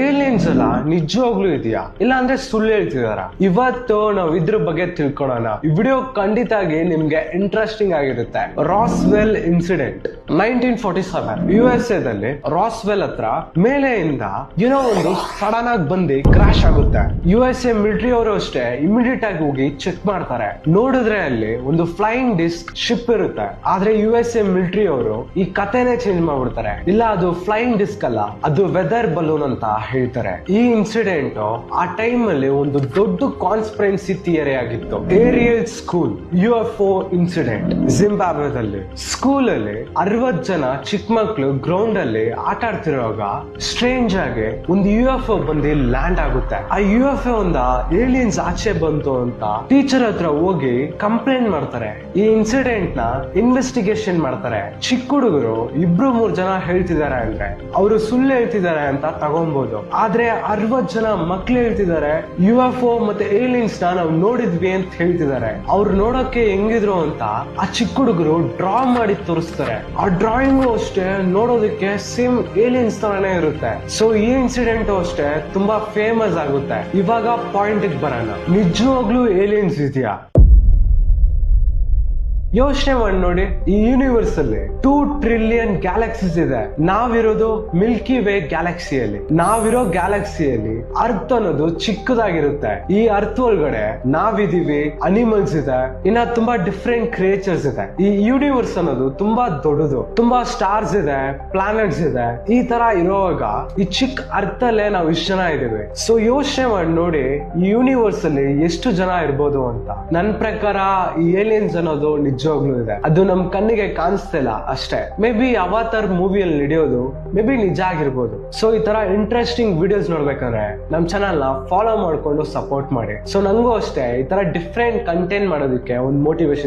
Aliens ಎಲ್ಲ ನಿಜವಾಗ್ಲೂ ಇದೆಯಾ ಇಲ್ಲ ಅಂದ್ರೆ ಸುಳ್ಳು ಹೇಳ್ತಿದಾರ? ಇವತ್ತು ನಾವು ಇದ್ರ ಬಗ್ಗೆ ತಿಳ್ಕೊಳ್ಳೋಣ. ಈ ವಿಡಿಯೋ ಖಂಡಿತ ಆಗಿ ನಿಮ್ಗೆ ಇಂಟ್ರೆಸ್ಟಿಂಗ್ ಆಗಿರುತ್ತೆ. ರಾಸ್ವೆಲ್ ಇನ್ಸಿಡೆಂಟ್ 1947 USA ದಲ್ಲಿ ರಾಸ್ವೆಲ್ ಹತ್ರ ಮೇಲೆಯಿಂದ ಏನೋ ಒಂದು ಸಡನ್ ಆಗಿ ಬಂದು ಕ್ರಾಶ್ ಆಗುತ್ತೆ. USA ಮಿಲಿಟರಿ ಅವರು ಅಷ್ಟೇ ಇಮಿಡಿಯೇಟ್ ಆಗಿ ಹೋಗಿ ಚೆಕ್ ಮಾಡ್ತಾರೆ. ನೋಡಿದ್ರೆ ಅಲ್ಲಿ ಒಂದು ಫ್ಲೈಯಿಂಗ್ ಡಿಸ್ಕ್ ಶಿಪ್ ಇರುತ್ತೆ. ಆದ್ರೆ USA ಮಿಲಿಟರಿ ಅವರು ಈ ಕಥೆನೇ ಚೇಂಜ್ ಮಾಡ್ಬಿಡ್ತಾರೆ. ಇಲ್ಲ, ಅದು ಫ್ಲೈಯಿಂಗ್ ಡಿಸ್ಕ್ ಅಲ್ಲ, ಅದು ವೆದರ್ ಬಲೂನ್ ಅಂತ ಹೇಳ್ತಾರೆ. ಈ ಇನ್ಸಿಡೆಂಟ್ ಆ ಟೈಮ್ ಅಲ್ಲಿ ಒಂದು ದೊಡ್ಡ ಕಾನ್ಸ್ಪಿರೆನ್ಸಿ ಥಿಯರಿ ಆಗಿತ್ತು. ಏರಿಯಲ್ ಸ್ಕೂಲ್ UFO ಇನ್ಸಿಡೆಂಟ್ ಜಿಂಬಾಬ್ವೆದಲ್ಲಿ. ಸ್ಕೂಲ್ ಅಲ್ಲಿ 60 ಜನ ಚಿಕ್ಕ ಮಕ್ಕಳು ಗ್ರೌಂಡ್ ಅಲ್ಲಿ ಆಟ ಆಡ್ತಿರುವಾಗ ಸ್ಟ್ರೇಂಜ್ ಆಗಿ ಒಂದು UFO ಬಂದು ಲ್ಯಾಂಡ್ ಆಗುತ್ತೆ. ಆ UFO ಒಂದ ಏಲಿಯನ್ಸ್ ಆಚೆ ಬಂತು ಅಂತ ಟೀಚರ್ ಹತ್ರ ಹೋಗಿ ಕಂಪ್ಲೇಂಟ್ ಮಾಡ್ತಾರೆ. ಈ ಇನ್ಸಿಡೆಂಟ್ ನ ಇನ್ವೆಸ್ಟಿಗೇಷನ್ ಮಾಡ್ತಾರೆ. ಚಿಕ್ಕ ಹುಡುಗರು 2-3 ಜನ ಹೇಳ್ತಿದ್ದಾರೆ ಅಂದ್ರೆ ಅವರು ಸುಳ್ಳು ಹೇಳ್ತಿದ್ದಾರೆ ಅಂತ ತಗೊಬಹುದು. ಆದ್ರೆ 60 ಜನ ಮಕ್ಳು ಹೇಳ್ತಿದ್ದಾರೆ UFO ಮತ್ತೆ ಏಲಿಯನ್ಸ್ ನಾವು ನೋಡಿದ್ವಿ ಅಂತ ಹೇಳ್ತಿದ್ದಾರೆ. ಅವ್ರು ನೋಡೋಕೆ ಹೆಂಗಿದ್ರು ಅಂತ ಆ ಚಿಕ್ಕ ಹುಡುಗರು ಡ್ರಾ ಮಾಡಿ ತೋರಿಸ್ತಾರೆ. ಆ ಡ್ರಾಯಿಂಗ್ ಅಷ್ಟೇ ನೋಡೋದಕ್ಕೆ ಸೇಮ್ ಏಲಿಯನ್ಸ್ ತರಾನೇ ಇರುತ್ತೆ. ಸೊ ಈ ಇನ್ಸಿಡೆಂಟ್ ಅಷ್ಟೇ ತುಂಬಾ ಫೇಮಸ್ ಆಗುತ್ತೆ. ಇವಾಗ ಪಾಯಿಂಟ್ ಬರೋಣ. ನಿಜವಾಗ್ಲೂ ಏಲಿಯನ್ಸ್ ಇದೆಯಾ? ಯೋಚನೆ ಮಾಡಿ ನೋಡಿ, ಈ ಯೂನಿವರ್ಸ್ ಅಲ್ಲಿ 2 ಟ್ರಿಲಿಯನ್ ಗ್ಯಾಲಕ್ಸೀಸ್ ಇದೆ. ನಾವಿರೋದು ಮಿಲ್ಕಿ ವೇ ಗ್ಯಾಲಕ್ಸಿಯಲ್ಲಿ. ನಾವಿರೋ ಗ್ಯಾಲಕ್ಸಿಯಲ್ಲಿ ಅರ್ತ್ ಅನ್ನೋದು ಚಿಕ್ಕದಾಗಿರುತ್ತೆ. ಈ ಅರ್ತ್ ಒಳಗಡೆ ನಾವಿದೀವಿ, ಅನಿಮಲ್ಸ್ ಇದೆ, ಇನ್ನ ತುಂಬಾ ಡಿಫ್ರೆಂಟ್ ಕ್ರಿಯೇಚರ್ಸ್ ಇದೆ. ಈ ಯೂನಿವರ್ಸ್ ಅನ್ನೋದು ತುಂಬಾ ದೊಡ್ಡದು. ತುಂಬಾ ಸ್ಟಾರ್ಸ್ ಇದೆ, ಪ್ಲಾನೆಟ್ಸ್ ಇದೆ. ಈ ತರ ಇರುವಾಗ ಈ ಚಿಕ್ಕ ಅರ್ತ್ ಅಲ್ಲೇ ನಾವು ಇಷ್ಟು ಜನ ಇದೀವಿ. ಸೊ ಯೋಚನೆ ಮಾಡಿ ನೋಡಿ, ಈ ಯೂನಿವರ್ಸ್ ಅಲ್ಲಿ ಎಷ್ಟು ಜನ ಇರ್ಬೋದು ಅಂತ. ನನ್ನ ಪ್ರಕಾರ ಈ ಏಲಿಯನ್ಸ್ ಅನ್ನೋದು ನಿಜವಾಗ್ಲೂ ಇದೆ. ಅದು ನಮ್ ಕಣ್ಣಿಗೆ ಕಾಣಿಸ್ತಿಲ್ಲ ಅಷ್ಟೇ. ಮೇ ಬಿ ಅವತಾರ್ ಮೂವಿಯಲ್ಲಿ ನಡೆಯೋದು ಮೇ ಬಿ ನಿಜ ಆಗಿರ್ಬೋದು. ಸೊ ಈ ತರ ಇಂಟ್ರೆಸ್ಟಿಂಗ್ ವಿಡಿಯೋಸ್ ನೋಡ್ಬೇಕಂದ್ರೆ ನಮ್ ಚಾನಲ್ ನ ಫಾಲೋ ಮಾಡ್ಕೊಂಡು ಸಪೋರ್ಟ್ ಮಾಡಿ. ಸೊ ನಂಗೂ ಅಷ್ಟೇ ಈ ತರ ಡಿಫ್ರೆಂಟ್ ಕಂಟೆಂಟ್ ಮಾಡೋದಕ್ಕೆ ಒಂದು ಮೋಟಿವೇಶನ್